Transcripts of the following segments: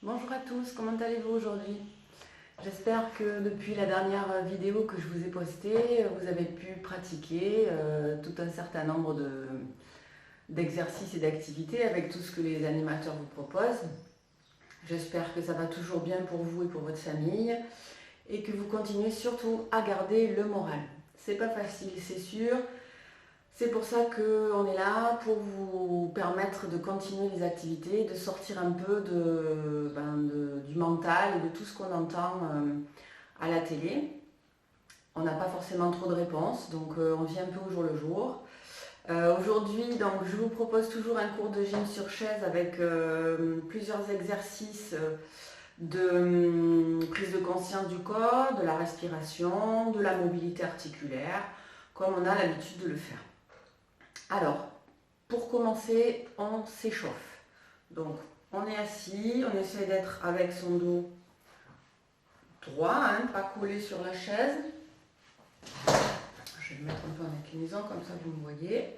Bonjour à tous, comment allez-vous aujourd'hui? J'espère que depuis la dernière vidéo que je vous ai postée, vous avez pu pratiquer tout un certain nombre d'exercices et d'activités avec tout ce que les animateurs vous proposent. J'espère que ça va toujours bien pour vous et pour votre famille et que vous continuez surtout à garder le moral. C'est pas facile, c'est sûr. C'est pour ça qu'on est là, pour vous permettre de continuer les activités, de sortir un peu du mental et de tout ce qu'on entend à la télé. On n'a pas forcément trop de réponses, donc on vit un peu au jour le jour. Aujourd'hui, donc, je vous propose toujours un cours de gym sur chaise avec plusieurs exercices de prise de conscience du corps, de la respiration, de la mobilité articulaire, comme on a l'habitude de le faire. Alors, pour commencer, on s'échauffe. Donc, on est assis, on essaie d'être avec son dos droit, hein, pas collé sur la chaise. Je vais me mettre un peu en inclinaison, comme ça vous me voyez.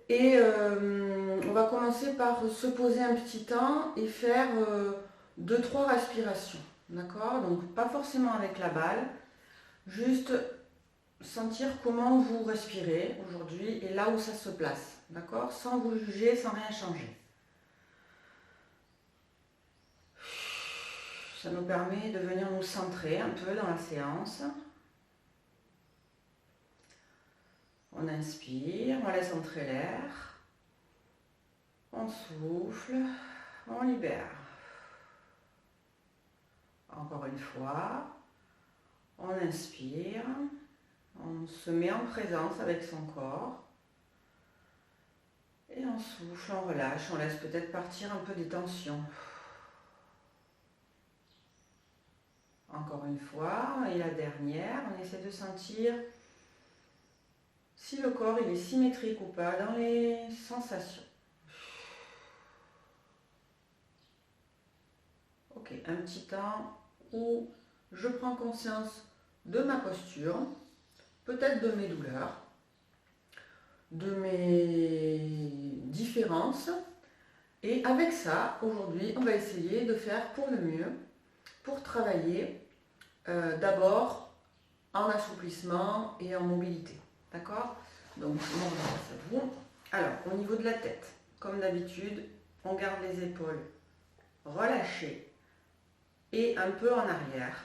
Et on va commencer par se poser un petit temps et faire 2-3 respirations. D'accord? Donc, pas forcément avec la balle, juste sentir comment vous respirez aujourd'hui et là où ça se place, d'accord? Sans vous juger, sans rien changer. Ça nous permet de venir nous centrer un peu dans la séance. On inspire, on laisse entrer l'air, on souffle, on libère. Encore une fois, on inspire, on se met en présence avec son corps. Et on souffle, on relâche, on laisse peut-être partir un peu des tensions. Encore une fois, et la dernière, on essaie de sentir si le corps il est symétrique ou pas dans les sensations. Ok, un petit temps où je prends conscience de ma posture, peut-être de mes douleurs, de mes différences. Et avec ça, aujourd'hui, on va essayer de faire pour le mieux, pour travailler d'abord en assouplissement et en mobilité. D'accord? Donc, on va faire ça vous. Alors, au niveau de la tête, comme d'habitude, on garde les épaules relâchées et un peu en arrière,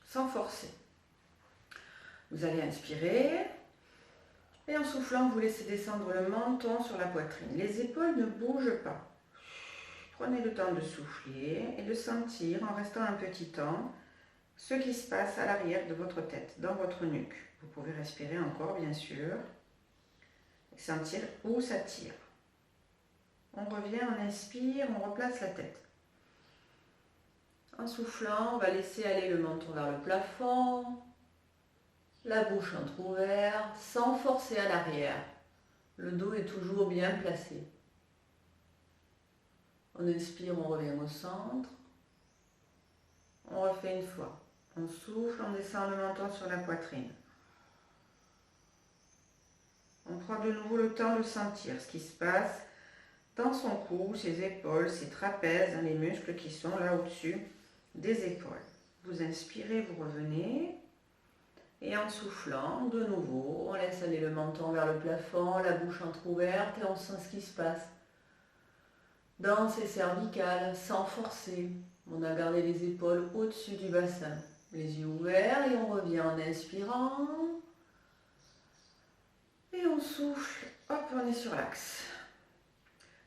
sans forcer. Vous allez inspirer et en soufflant, vous laissez descendre le menton sur la poitrine. Les épaules ne bougent pas. Prenez le temps de souffler et de sentir, en restant un petit temps, ce qui se passe à l'arrière de votre tête, dans votre nuque. Vous pouvez respirer encore, bien sûr, et sentir où ça tire. On revient, on inspire, on replace la tête. En soufflant, on va laisser aller le menton vers le plafond, la bouche entrouverte, sans forcer à l'arrière. Le dos est toujours bien placé. On inspire, on revient au centre. On refait une fois. On souffle, on descend le menton sur la poitrine. On prend de nouveau le temps de sentir ce qui se passe dans son cou, ses épaules, ses trapèzes, les muscles qui sont là au-dessus des épaules. Vous inspirez, vous revenez. Et en soufflant, de nouveau, on laisse aller le menton vers le plafond, la bouche entrouverte et on sent ce qui se passe dans ses cervicales, sans forcer. On a gardé les épaules au-dessus du bassin. Les yeux ouverts et on revient en inspirant. Et on souffle. Hop, on est sur l'axe.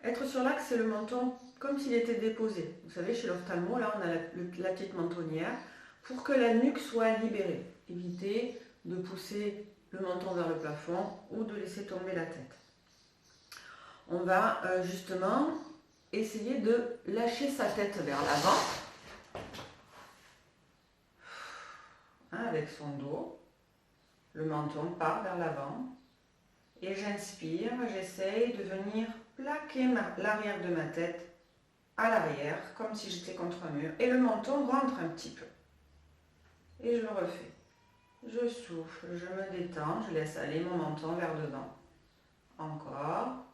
Être sur l'axe, c'est le menton comme s'il était déposé. Vous savez, chez l'ophtalmo, là, on a la petite mentonnière pour que la nuque soit libérée. Évitez de pousser le menton vers le plafond ou de laisser tomber la tête. On va justement essayer de lâcher sa tête vers l'avant, hein, avec son dos. Le menton part vers l'avant. Et j'inspire, j'essaye de venir plaquer l'arrière de ma tête à l'arrière, comme si j'étais contre un mur. Et le menton rentre un petit peu. Et je le refais. Je souffle, je me détends, je laisse aller mon menton vers devant. Encore.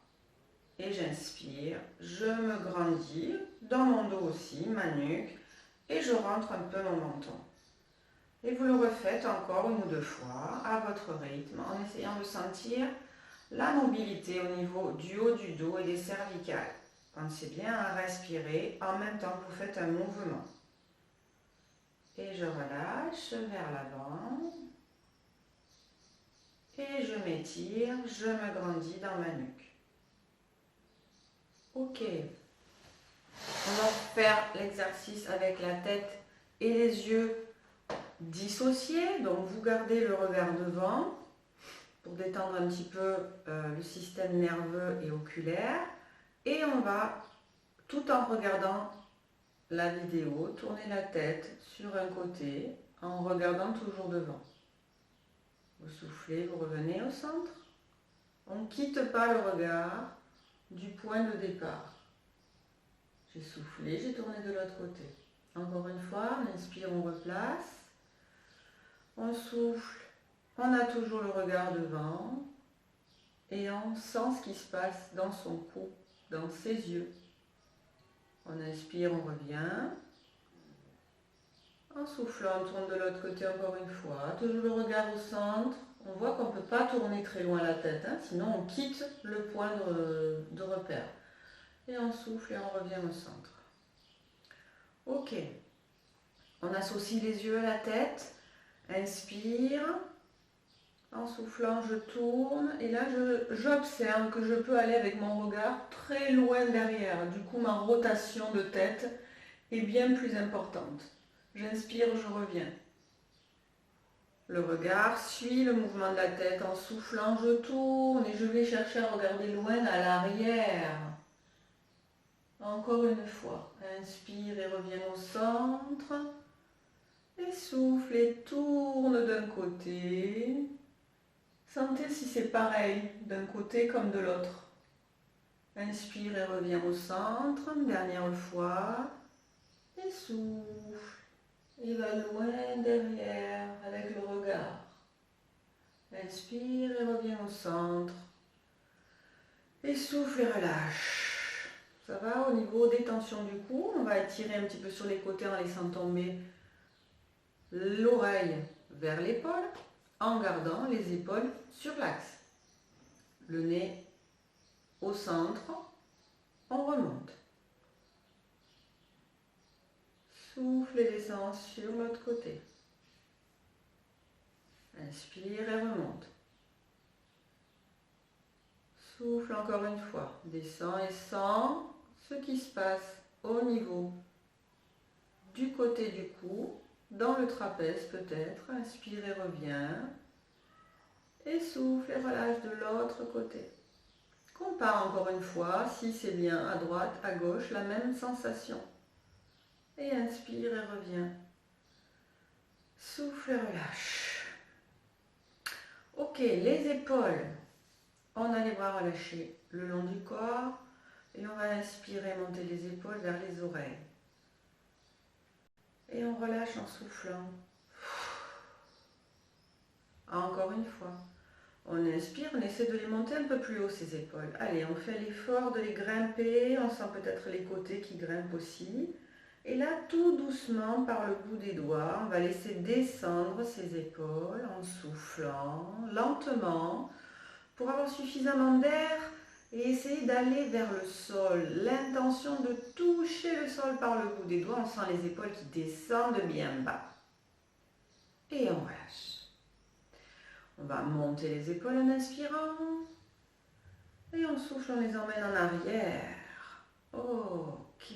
et j'inspire, je me grandis, dans mon dos aussi, ma nuque, et je rentre un peu mon menton. Et vous le refaites encore 1 ou 2 fois à votre rythme en essayant de sentir la mobilité au niveau du haut du dos et des cervicales. Pensez bien à respirer en même temps que vous faites un mouvement. Et je relâche vers l'avant. Et je m'étire, je me grandis dans ma nuque. Ok. On va faire l'exercice avec la tête et les yeux dissociés. Donc vous gardez le regard devant pour détendre un petit peu le système nerveux et oculaire. Et on va, tout en regardant la vidéo, tourner la tête sur un côté en regardant toujours devant. Vous soufflez, vous revenez au centre. On ne quitte pas le regard du point de départ. J'ai soufflé, j'ai tourné de l'autre côté. Encore une fois, on inspire, on replace. On souffle, on a toujours le regard devant. Et on sent ce qui se passe dans son cou, dans ses yeux. On inspire, on revient. En soufflant, on tourne de l'autre côté encore une fois. Toujours le regard au centre. On voit qu'on ne peut pas tourner très loin la tête, hein, sinon on quitte le point de repère. Et on souffle et on revient au centre. Ok. On associe les yeux à la tête. Inspire. En soufflant, je tourne. Et là, j'observe que je peux aller avec mon regard très loin derrière. Du coup, ma rotation de tête est bien plus importante. J'inspire, je reviens. Le regard suit le mouvement de la tête. En soufflant, je tourne et je vais chercher à regarder loin à l'arrière. Encore une fois. Inspire et reviens au centre. Et souffle et tourne d'un côté. Sentez si c'est pareil d'un côté comme de l'autre. Inspire et reviens au centre. Une dernière fois. Et souffle. Et va loin derrière avec le regard. Inspire et reviens au centre. Et souffle et relâche. Ça va au niveau des tensions du cou. On va étirer un petit peu sur les côtés en laissant tomber l'oreille vers l'épaule en gardant les épaules sur l'axe. Le nez au centre. On remonte. Souffle et descend sur l'autre côté. Inspire et remonte. Souffle encore une fois. Descend et sent ce qui se passe au niveau du côté du cou, dans le trapèze peut-être. Inspire et reviens. Et souffle et relâche de l'autre côté. Compare encore une fois si c'est bien à droite, à gauche, la même sensation. Et inspire et reviens. Souffle et relâche. Ok, les épaules. On a les bras relâchés le long du corps. Et on va inspirer, monter les épaules vers les oreilles. Et on relâche en soufflant. Encore une fois. On inspire, on essaie de les monter un peu plus haut, ces épaules. Allez, on fait l'effort de les grimper. On sent peut-être les côtés qui grimpent aussi. Et là, tout doucement, par le bout des doigts, on va laisser descendre ces épaules en soufflant lentement pour avoir suffisamment d'air et essayer d'aller vers le sol. L'intention de toucher le sol par le bout des doigts. On sent les épaules qui descendent bien bas. Et on relâche. On va monter les épaules en inspirant. Et on souffle, on les emmène en arrière. Ok.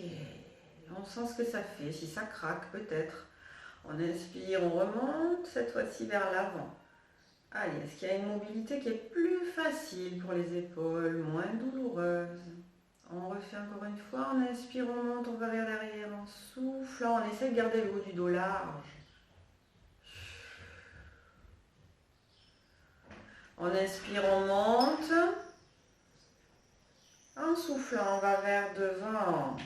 On sent ce que ça fait, si ça craque peut-être. On inspire, on remonte, cette fois-ci vers l'avant. Allez, est-ce qu'il y a une mobilité qui est plus facile pour les épaules, moins douloureuse? On refait encore une fois, on inspire, on monte, on va vers l'arrière, on souffle, on essaie de garder le haut du dos large. On inspire, on monte. En soufflant, on va vers devant.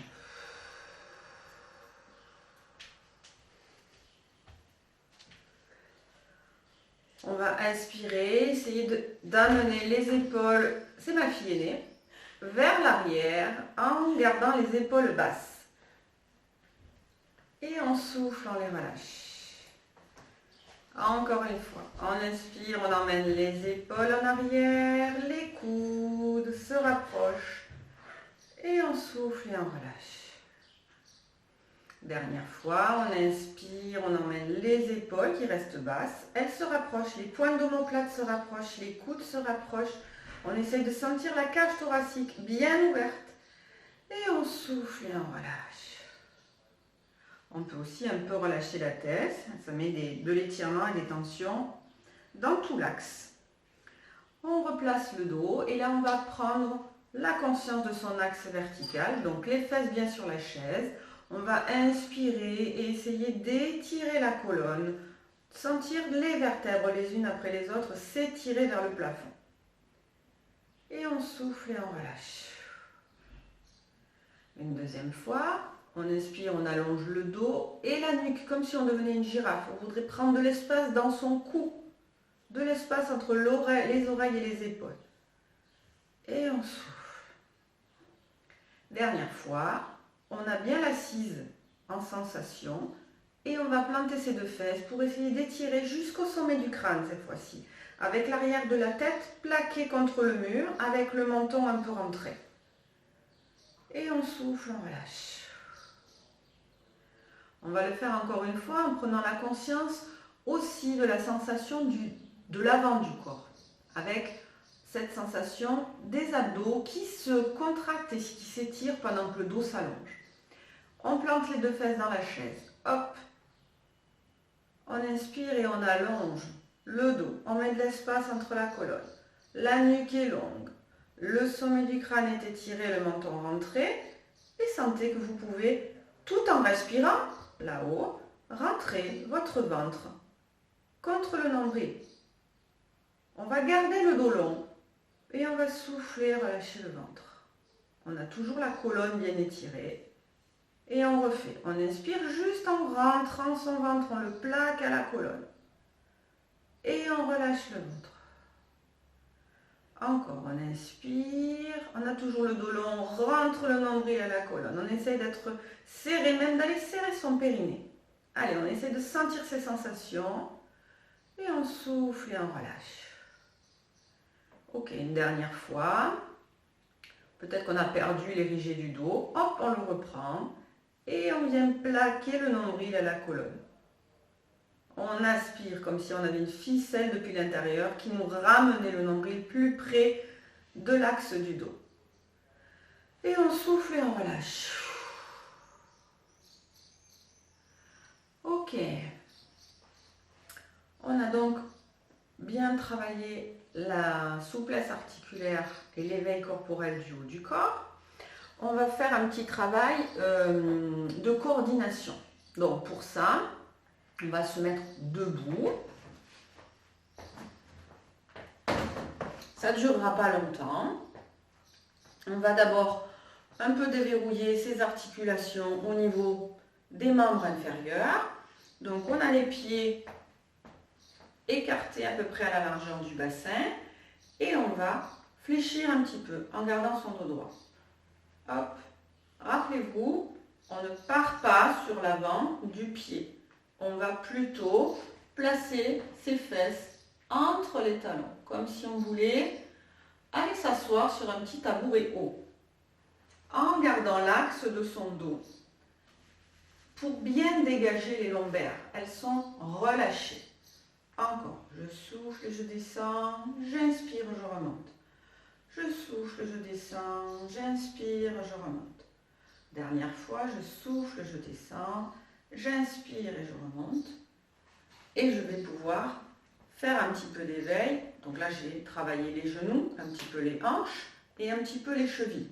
On va inspirer, essayer d'amener les épaules. C'est ma fille aînée. vers l'arrière en gardant les épaules basses. Et on souffle, on les relâche. Encore une fois, on inspire, on emmène les épaules en arrière, les coudes se rapprochent. Et on souffle et on relâche. Dernière fois, on inspire, on emmène les épaules qui restent basses. Elles se rapprochent, les pointes d'omoplate se rapprochent, les coudes se rapprochent. On essaye de sentir la cage thoracique bien ouverte. Et on souffle et on relâche. On peut aussi un peu relâcher la tête. Ça met de l'étirement et des tensions dans tout l'axe. On replace le dos et là on va prendre la conscience de son axe vertical. Donc les fesses bien sur la chaise. On va inspirer et essayer d'étirer la colonne, sentir les vertèbres les unes après les autres s'étirer vers le plafond. Et on souffle et on relâche. Une deuxième fois, on inspire, on allonge le dos et la nuque comme si on devenait une girafe. On voudrait prendre de l'espace dans son cou, de l'espace entre les oreilles et les épaules. Et on souffle. Dernière fois. On a bien l'assise en sensation et on va planter ses deux fesses pour essayer d'étirer jusqu'au sommet du crâne cette fois-ci, avec l'arrière de la tête plaqué contre le mur, avec le menton un peu rentré. Et on souffle, on relâche. On va le faire encore une fois en prenant la conscience aussi de la sensation de l'avant du corps, avec cette sensation des abdos qui se contractent et qui s'étirent pendant que le dos s'allonge. On plante les deux fesses dans la chaise. Hop. On inspire et on allonge le dos. On met de l'espace entre la colonne. La nuque est longue. Le sommet du crâne est étiré, le menton rentré. Et sentez que vous pouvez, tout en respirant, là-haut, rentrer votre ventre contre le nombril. On va garder le dos long. Et on va souffler, relâcher le ventre. On a toujours la colonne bien étirée. Et on refait. On inspire juste en rentrant son ventre, on le plaque à la colonne. Et on relâche le ventre. Encore, on inspire. On a toujours le dos long, on rentre le nombril à la colonne. On essaye d'être serré, même d'aller serrer son périnée. Allez, on essaie de sentir ces sensations. Et on souffle et on relâche. Ok, une dernière fois. Peut-être qu'on a perdu les rigés du dos. Hop, on le reprend. Et on vient plaquer le nombril à la colonne. On aspire comme si on avait une ficelle depuis l'intérieur qui nous ramenait le nombril plus près de l'axe du dos. Et on souffle et on relâche. Ok. On a donc bien travaillé la souplesse articulaire et l'éveil corporel du haut du corps. On va faire un petit travail de coordination. Donc pour ça, on va se mettre debout. Ça ne durera pas longtemps. On va d'abord un peu déverrouiller ces articulations au niveau des membres inférieurs. Donc on a les pieds écartés à peu près à la largeur du bassin et on va fléchir un petit peu en gardant son dos droit. Hop, rappelez-vous, on ne part pas sur l'avant du pied. On va plutôt placer ses fesses entre les talons, comme si on voulait aller s'asseoir sur un petit tabouret haut, en gardant l'axe de son dos, pour bien dégager les lombaires. Elles sont relâchées. Encore, je souffle et je descends, j'inspire, je remonte. Je souffle, je descends, j'inspire, je remonte. Dernière fois, je souffle, je descends, j'inspire et je remonte. Et je vais pouvoir faire un petit peu d'éveil. Donc là, j'ai travaillé les genoux, un petit peu les hanches et un petit peu les chevilles.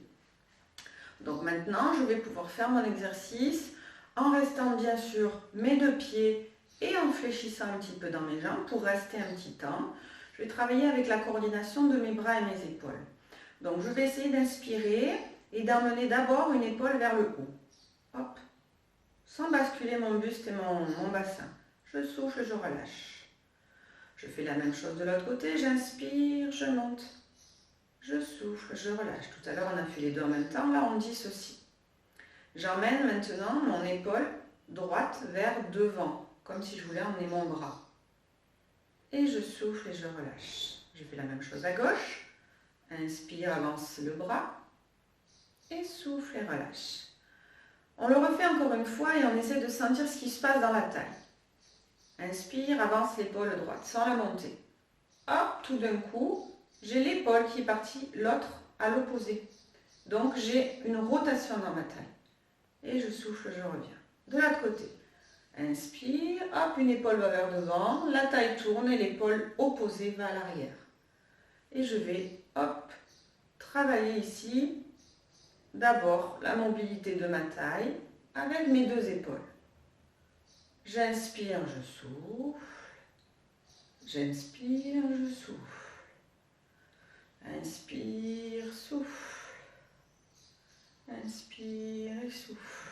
Donc maintenant, je vais pouvoir faire mon exercice en restant bien sûr mes deux pieds et en fléchissant un petit peu dans mes jambes pour rester un petit temps. Je vais travailler avec la coordination de mes bras et mes épaules. Donc je vais essayer d'inspirer et d'emmener d'abord une épaule vers le haut. Hop, sans basculer mon buste et mon bassin. Je souffle, je relâche. Je fais la même chose de l'autre côté, j'inspire, je monte. je souffle, je relâche. Tout à l'heure, on a fait les deux en même temps. Là, on dissocie. J'emmène maintenant mon épaule droite vers devant, comme si je voulais emmener mon bras. Et je souffle et je relâche. Je fais la même chose à gauche. Inspire, avance le bras. Et souffle et relâche. On le refait encore une fois et on essaie de sentir ce qui se passe dans la taille. Inspire, avance l'épaule droite sans la monter. Hop, tout d'un coup, j'ai l'épaule qui est partie, l'autre à l'opposé. Donc j'ai une rotation dans ma taille. Et je souffle, je reviens. De l'autre côté. Inspire, hop, une épaule va vers devant, la taille tourne et l'épaule opposée va à l'arrière. Et je vais, hop, travailler ici, d'abord la mobilité de ma taille avec mes deux épaules. J'inspire, je souffle. J'inspire, je souffle. Inspire, souffle. Inspire et souffle.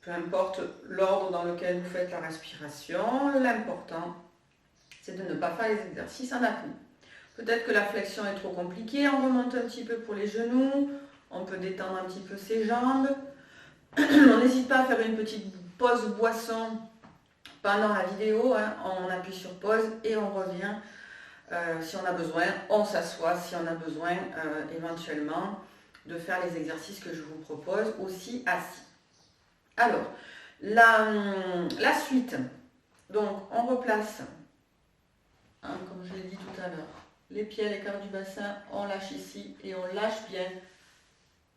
Peu importe l'ordre dans lequel vous faites la respiration, l'important, c'est de ne pas faire les exercices en apnée. Peut-être que la flexion est trop compliquée, on remonte un petit peu pour les genoux, on peut détendre un petit peu ses jambes. On n'hésite pas à faire une petite pause boisson pendant la vidéo, hein. On appuie sur pause et on revient. Si on a besoin, on s'assoit si on a besoin éventuellement de faire les exercices que je vous propose aussi assis. Alors, la suite, donc on replace, hein, comme je l'ai dit tout à l'heure, les pieds à l'écart du bassin, on lâche ici et on lâche bien.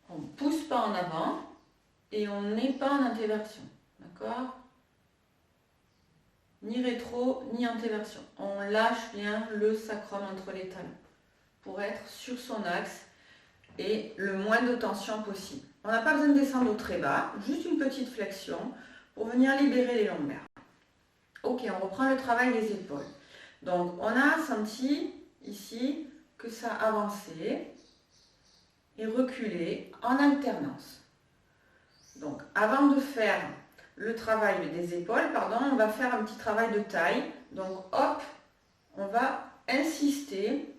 On ne pousse pas en avant et on n'est pas en antéversion, d'accord? Ni rétro, ni antéversion. On lâche bien le sacrum entre les talons pour être sur son axe et le moins de tension possible. On n'a pas besoin de descendre très bas, juste une petite flexion pour venir libérer les lombaires. Ok, on reprend le travail des épaules. Donc, on a senti ici que ça avançait et reculait en alternance. Donc, avant de faire le travail des épaules, on va faire un petit travail de taille. Donc, hop, on va insister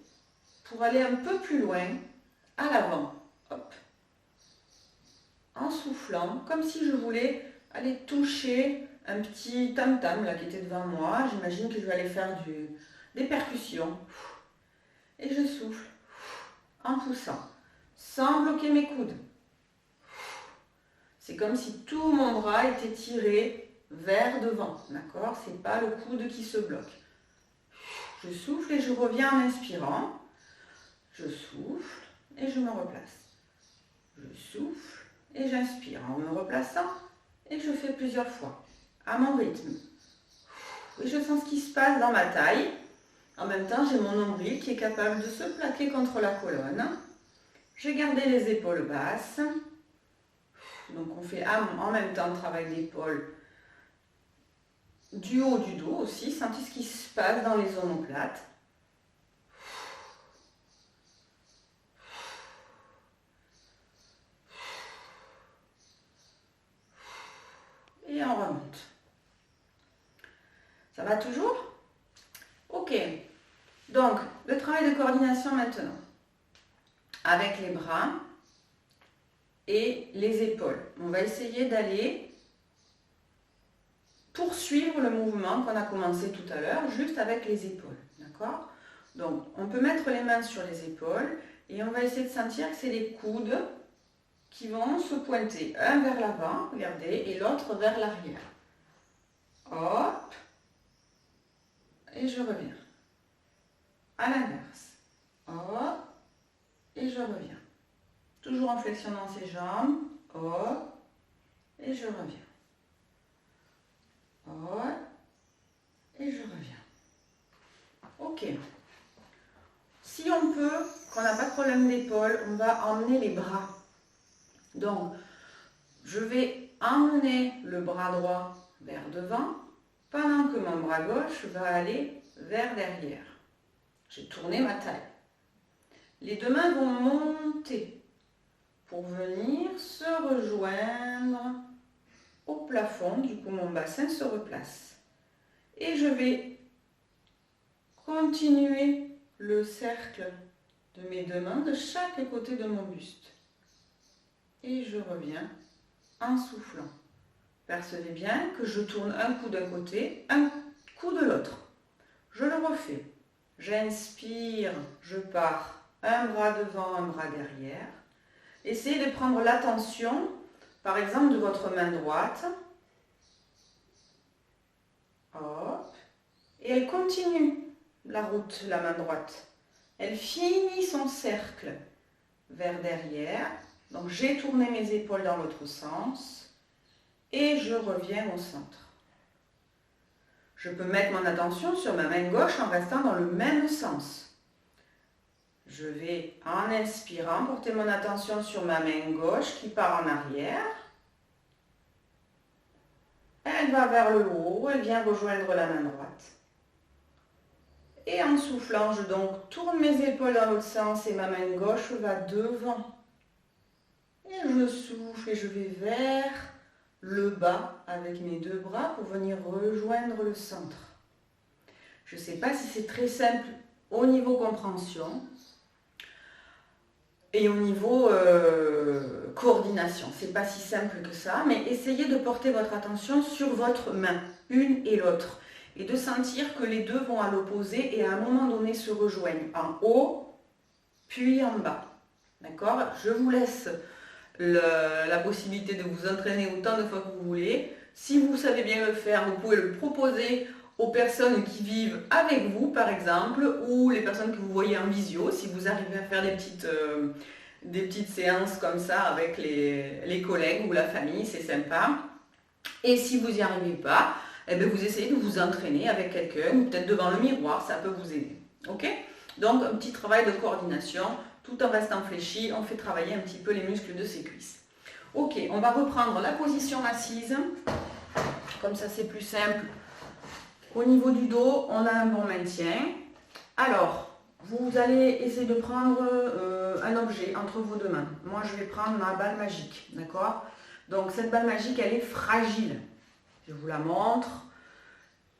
pour aller un peu plus loin à l'avant. Hop. En soufflant, comme si je voulais aller toucher un petit tam-tam là qui était devant moi. J'imagine que je vais aller faire des percussions. Et je souffle en poussant, sans bloquer mes coudes. C'est comme si tout mon bras était tiré vers devant, d'accord? C'est pas le coude qui se bloque. Je souffle et je reviens en inspirant. Je souffle et je me replace. Je souffle et j'inspire en me replaçant et je fais plusieurs fois à mon rythme. Et je sens ce qui se passe dans ma taille. En même temps, j'ai mon nombril qui est capable de se plaquer contre la colonne. J'ai gardé les épaules basses. Donc on fait en même temps le travail d'épaule du haut du dos aussi. Sentez ce qui se passe dans les omoplates. Et on remonte. Ça va toujours? Ok. Donc, le travail de coordination maintenant. Avec les bras et les épaules. On va essayer d'aller poursuivre le mouvement qu'on a commencé tout à l'heure, juste avec les épaules. D'accord? Donc, on peut mettre les mains sur les épaules et on va essayer de sentir que c'est les coudes qui vont se pointer. Un vers l'avant, regardez, et l'autre vers l'arrière. Hop. Et je reviens. À l'inverse. Hop. Et je reviens. Toujours en flexionnant ses jambes. Hop. Et je reviens. Hop. Et je reviens. Ok. Si on peut, qu'on n'a pas de problème d'épaule, on va emmener les bras. Donc, je vais emmener le bras droit vers devant, pendant que mon bras gauche va aller vers derrière. J'ai tourné ma taille. Les deux mains vont monter pour venir se rejoindre au plafond. Du coup, mon bassin se replace. Et je vais continuer le cercle de mes deux mains de chaque côté de mon buste. Et je reviens en soufflant. Percevez bien que je tourne un coup d'un côté, un coup de l'autre. Je le refais. J'inspire, je pars un bras devant, un bras derrière. Essayez de prendre l'attention, par exemple, de votre main droite. Hop. Et elle continue la route, la main droite. Elle finit son cercle vers derrière. Donc j'ai tourné mes épaules dans l'autre sens et je reviens au centre. Je peux mettre mon attention sur ma main gauche en restant dans le même sens. Je vais, en inspirant, porter mon attention sur ma main gauche qui part en arrière. Elle va vers le haut, elle vient rejoindre la main droite. Et en soufflant, je donc tourne mes épaules dans l'autre sens et ma main gauche va devant. Et je souffle et je vais vers le bas avec mes deux bras pour venir rejoindre le centre. Je ne sais pas si c'est très simple au niveau compréhension et au niveau coordination. C'est pas si simple que ça, mais essayez de porter votre attention sur votre main, une et l'autre, et de sentir que les deux vont à l'opposé et à un moment donné se rejoignent en haut, puis en bas. D'accord? Je vous laisse la possibilité de vous entraîner autant de fois que vous voulez. Si vous savez bien le faire, vous pouvez le proposer aux personnes qui vivent avec vous, par exemple, ou les personnes que vous voyez en visio, si vous arrivez à faire des petites séances comme ça avec les collègues ou la famille, c'est sympa. Et si vous n'y arrivez pas, eh bien vous essayez de vous entraîner avec quelqu'un, ou peut-être devant le miroir, ça peut vous aider. Ok? Donc un petit travail de coordination, tout en restant fléchi, on fait travailler un petit peu les muscles de ses cuisses. Ok, on va reprendre la position assise, comme ça c'est plus simple. Au niveau du dos, on a un bon maintien. Alors, vous allez essayer de prendre un objet entre vos deux mains. Moi, je vais prendre ma balle magique, d'accord? Donc, cette balle magique, elle est fragile. Je vous la montre.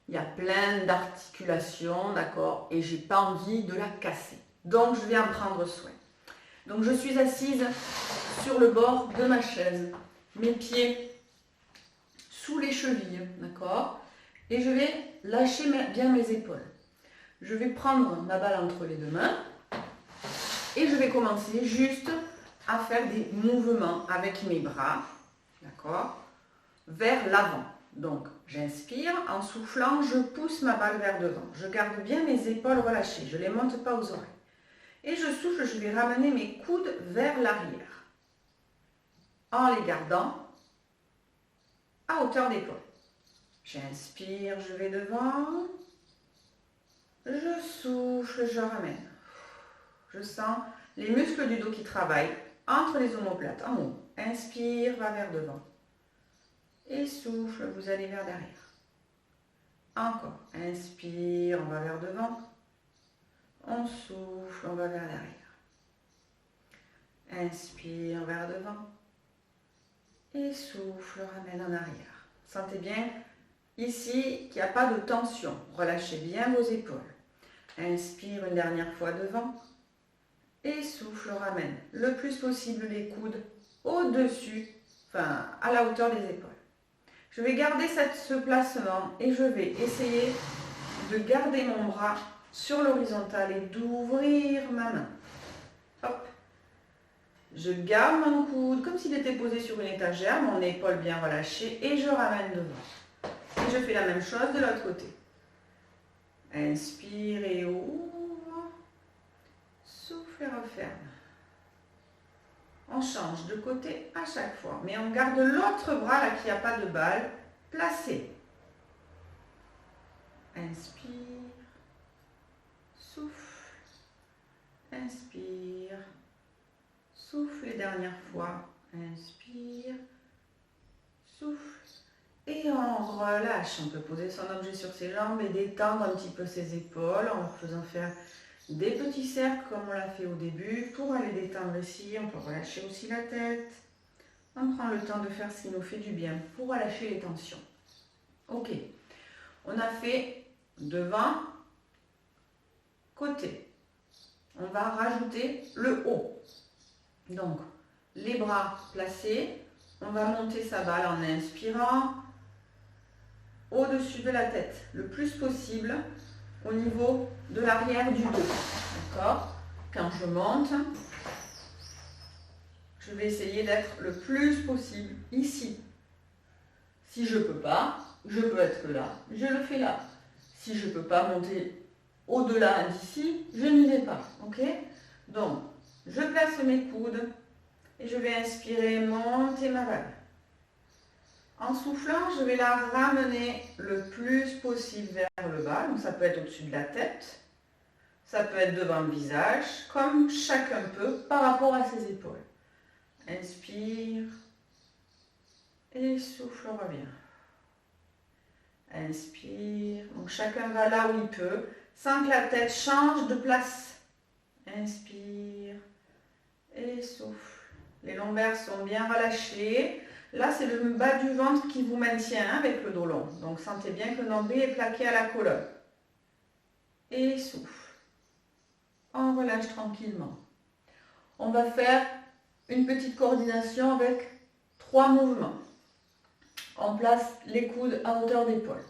Il y a plein d'articulations, d'accord? Et j'ai pas envie de la casser. Donc, je vais en prendre soin. Donc, je suis assise sur le bord de ma chaise. Mes pieds sous les chevilles, d'accord? Et je vais lâcher bien mes épaules. Je vais prendre ma balle entre les deux mains et je vais commencer juste à faire des mouvements avec mes bras, d'accord, vers l'avant. Donc, j'inspire, en soufflant, je pousse ma balle vers devant. Je garde bien mes épaules relâchées, je ne les monte pas aux oreilles. Et je souffle, je vais ramener mes coudes vers l'arrière, en les gardant à hauteur d'épaule. J'inspire, je vais devant. Je souffle, je ramène. Je sens les muscles du dos qui travaillent entre les omoplates, en haut. Inspire, va vers devant. Et souffle, vous allez vers derrière. Encore. Inspire, on va vers devant. On souffle, on va vers derrière. Inspire, vers devant. Et souffle, ramène en arrière. Sentez bien ici qu'il n'y a pas de tension. Relâchez bien vos épaules. Inspire une dernière fois devant. Et souffle, ramène le plus possible les coudes au-dessus, enfin à la hauteur des épaules. Je vais garder ce placement et je vais essayer de garder mon bras sur l'horizontale et d'ouvrir ma main. Hop. Je garde mon coude comme s'il était posé sur une étagère, mon épaule bien relâchée et je ramène devant. Et je fais la même chose de l'autre côté. Inspire et ouvre. Souffle et referme. On change de côté à chaque fois, mais on garde l'autre bras là qui n'a pas de balle placé. Inspire, souffle, inspire, souffle les dernières fois, inspire, souffle. Et on relâche. On peut poser son objet sur ses jambes et détendre un petit peu ses épaules en leur faisant faire des petits cercles comme on l'a fait au début. Pour aller détendre ici, on peut relâcher aussi la tête. On prend le temps de faire ce qui nous fait du bien pour relâcher les tensions. Ok, on a fait devant, côté. on va rajouter le haut. Donc, les bras placés, on va monter sa balle en inspirant au-dessus de la tête, le plus possible au niveau de l'arrière du dos. D'accord? Quand je monte, je vais essayer d'être le plus possible ici. Si je ne peux pas, je peux être là, je le fais là. Si je ne peux pas monter au-delà d'ici, je n'y vais pas. Ok? Donc, je place mes coudes et je vais inspirer, monter ma balle. En soufflant, je vais la ramener le plus possible vers le bas. Donc, ça peut être au-dessus de la tête, ça peut être devant le visage, comme chacun peut par rapport à ses épaules. Inspire et souffle, on revient. Inspire, donc chacun va là où il peut, sans que la tête change de place. Inspire et souffle. Les lombaires sont bien relâchés. Là, c'est le bas du ventre qui vous maintient avec le dos long. Donc, sentez bien que le nombril est plaqué à la colonne. Et souffle. On relâche tranquillement. On va faire une petite coordination avec 3 mouvements. On place les coudes à hauteur d'épaule.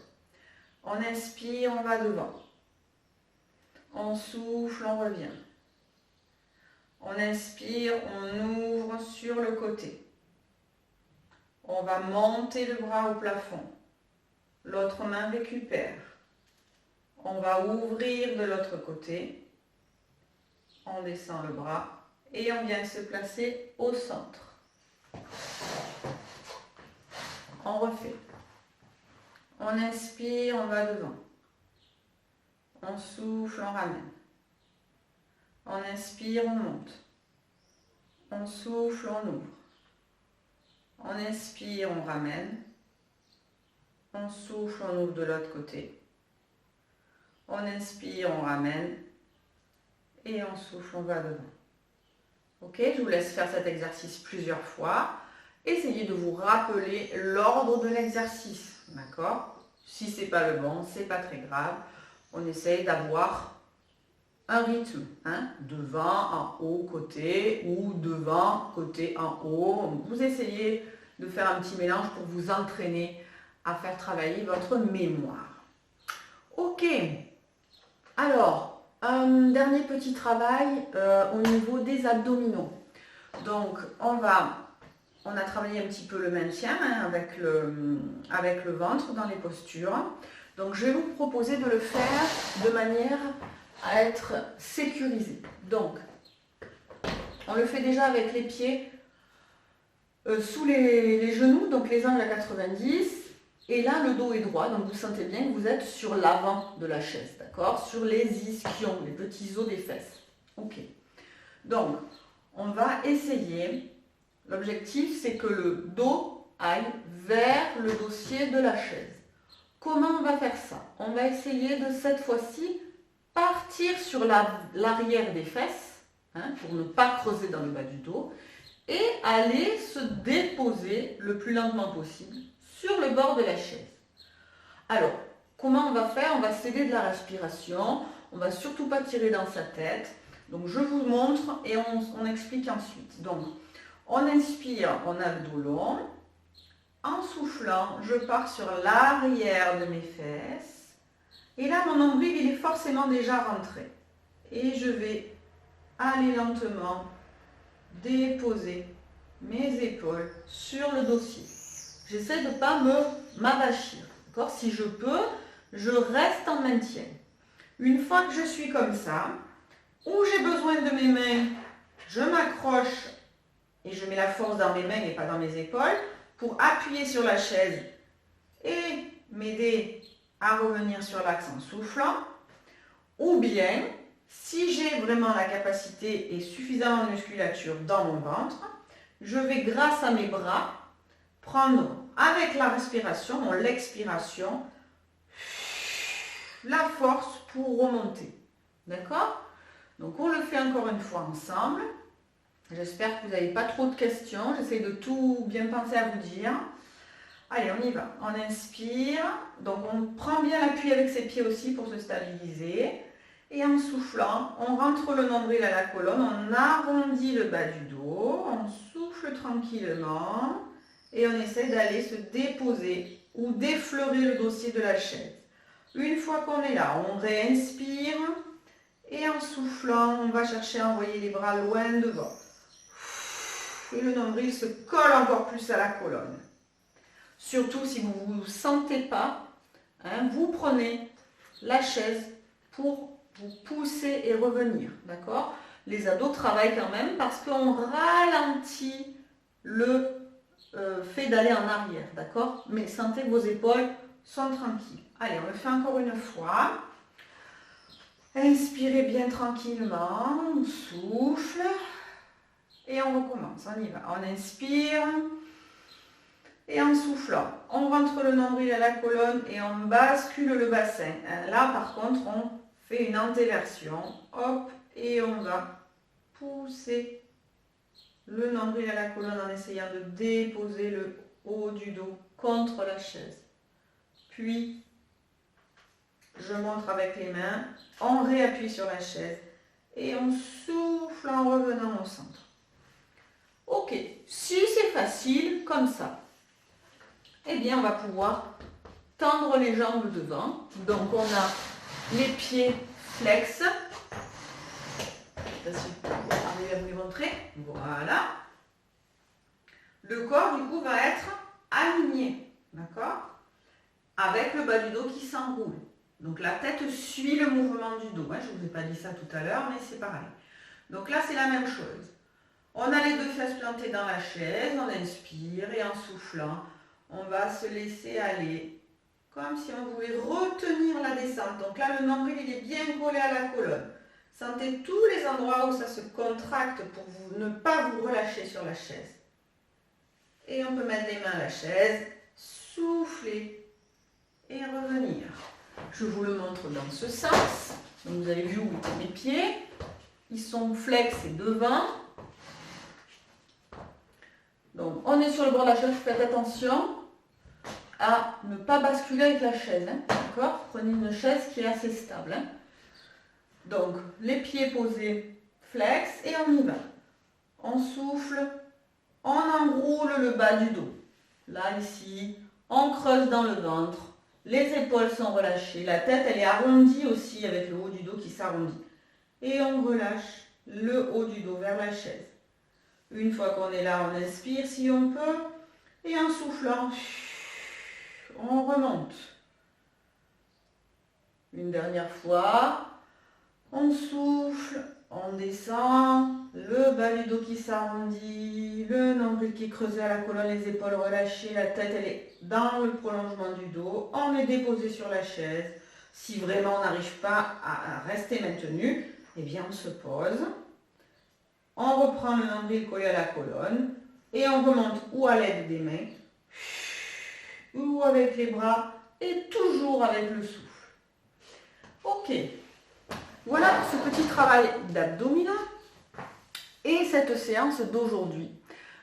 On inspire, on va devant. On souffle, on revient. On inspire, on ouvre sur le côté. On va monter le bras au plafond. L'autre main récupère. On va ouvrir de l'autre côté. On descend le bras et on vient se placer au centre. On refait. On inspire, on va devant. On souffle, on ramène. On inspire, on monte. On souffle, on ouvre. On inspire, on ramène. On souffle, on ouvre de l'autre côté. On inspire, on ramène. Et on souffle, on va devant. Ok, je vous laisse faire cet exercice plusieurs fois. Essayez de vous rappeler l'ordre de l'exercice. D'accord? Si ce n'est pas le bon, ce n'est pas très grave. On essaye d'avoir un rythme. Hein? Devant, en haut, côté, ou devant, côté, en haut. Vous essayez de faire un petit mélange pour vous entraîner à faire travailler votre mémoire. Ok. Alors, un dernier petit travail au niveau des abdominaux. Donc, on a travaillé un petit peu le maintien hein, avec le ventre dans les postures. Donc, je vais vous proposer de le faire de manière à être sécurisé. Donc, on le fait déjà avec les pieds sous les genoux, donc les angles à 90. Et là, le dos est droit, donc vous sentez bien que vous êtes sur l'avant de la chaise, d'accord? Sur les ischions, les petits os des fesses. Ok. Donc, on va essayer. L'objectif, c'est que le dos aille vers le dossier de la chaise. Comment on va faire ça? On va essayer de cette fois-ci partir sur l'arrière des fesses, hein, pour ne pas creuser dans le bas du dos, et aller se déposer le plus lentement possible sur le bord de la chaise. Alors, comment on va faire? On va s'aider de la respiration, on ne va surtout pas tirer dans sa tête. Donc, je vous montre et on explique ensuite. Donc, on inspire, on a le dos long. En soufflant, je pars sur l'arrière de mes fesses. Et là, mon nombril, il est forcément déjà rentré. Et je vais aller lentement déposer mes épaules sur le dossier. J'essaie de ne pas m'avachir. Si je peux, je reste en maintien. Une fois que je suis comme ça, où j'ai besoin de mes mains, je m'accroche et je mets la force dans mes mains et pas dans mes épaules pour appuyer sur la chaise et m'aider à revenir sur l'axe en soufflant. Ou bien, si j'ai vraiment la capacité et suffisamment de musculature dans mon ventre, je vais, grâce à mes bras, prendre avec la respiration, l'expiration, la force pour remonter. D'accord? Donc, on le fait encore une fois ensemble. J'espère que vous n'avez pas trop de questions. J'essaie de tout bien penser à vous dire. Allez, on y va. On inspire. Donc, on prend bien l'appui avec ses pieds aussi pour se stabiliser. Et en soufflant, on rentre le nombril à la colonne, on arrondit le bas du dos, on souffle tranquillement et on essaie d'aller se déposer ou d'effleurer le dossier de la chaise. Une fois qu'on est là, on réinspire et en soufflant, on va chercher à envoyer les bras loin devant. Et le nombril se colle encore plus à la colonne. Surtout si vous ne vous sentez pas, vous prenez la chaise pour vous pousser et revenir, d'accord? Les ados travaillent quand même parce qu'on ralentit le fait d'aller en arrière, d'accord? Mais sentez que vos épaules sont tranquilles. Allez, on le fait encore une fois. Inspirez bien tranquillement, on souffle et on recommence, on y va. On inspire et en soufflant, on rentre le nombril à la colonne et on bascule le bassin. Là, par contre, on fait une antéversion, hop, et on va pousser le nombril à la colonne en essayant de déposer le haut du dos contre la chaise. Puis, je montre avec les mains, on réappuie sur la chaise et on souffle en revenant au centre. Ok, si c'est facile comme ça, eh bien on va pouvoir tendre les jambes devant. Donc on a les pieds flex. Je vais arriver à vous les montrer. Voilà. Le corps du coup va être aligné, d'accord? Avec le bas du dos qui s'enroule. Donc la tête suit le mouvement du dos. Je ne vous ai pas dit ça tout à l'heure, mais c'est pareil. Donc là c'est la même chose. On a les deux fesses plantées dans la chaise, on inspire et en soufflant, on va se laisser aller comme si on voulait retenir la descente. Donc là, le nombril il est bien collé à la colonne. Sentez tous les endroits où ça se contracte pour ne pas vous relâcher sur la chaise. Et on peut mettre les mains à la chaise, souffler et revenir. Je vous le montre dans ce sens. Donc vous avez vu où mes pieds, ils sont flex et devant. Donc, on est sur le bord de la chaise, faites attention à ne pas basculer avec la chaise, d'accord? Prenez une chaise qui est assez stable. Donc, les pieds posés, flex, et on y va. On souffle, on enroule le bas du dos. Là, ici, on creuse dans le ventre, les épaules sont relâchées, la tête, elle est arrondie aussi avec le haut du dos qui s'arrondit. Et on relâche le haut du dos vers la chaise. Une fois qu'on est là, on inspire si on peut. Et en soufflant, on remonte. Une dernière fois. On souffle, on descend. Le bas du dos qui s'arrondit. Le nombril qui est creusé à la colonne, les épaules relâchées. La tête, elle est dans le prolongement du dos. On est déposé sur la chaise. Si vraiment on n'arrive pas à rester maintenu, eh bien on se pose. On reprend le nombril collé à la colonne et on remonte ou à l'aide des mains ou avec les bras et toujours avec le souffle. Ok, voilà ce petit travail d'abdominaux et cette séance d'aujourd'hui.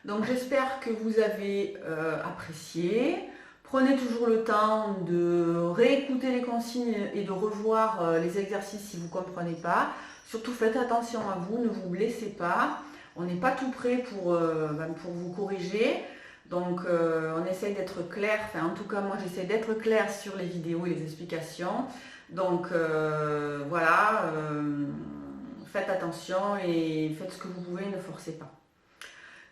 Donc j'espère que vous avez apprécié. Prenez toujours le temps de réécouter les consignes et de revoir les exercices si vous ne comprenez pas. Surtout faites attention à vous, ne vous blessez pas. On n'est pas tout prêt pour vous corriger. Donc on essaye d'être clair, en tout cas moi j'essaie d'être clair sur les vidéos et les explications. Donc voilà, faites attention et faites ce que vous pouvez, ne forcez pas.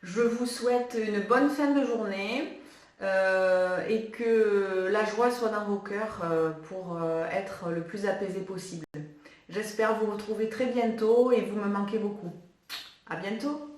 Je vous souhaite une bonne fin de journée et que la joie soit dans vos cœurs pour être le plus apaisé possible. J'espère vous retrouver très bientôt et vous me manquez beaucoup. À bientôt!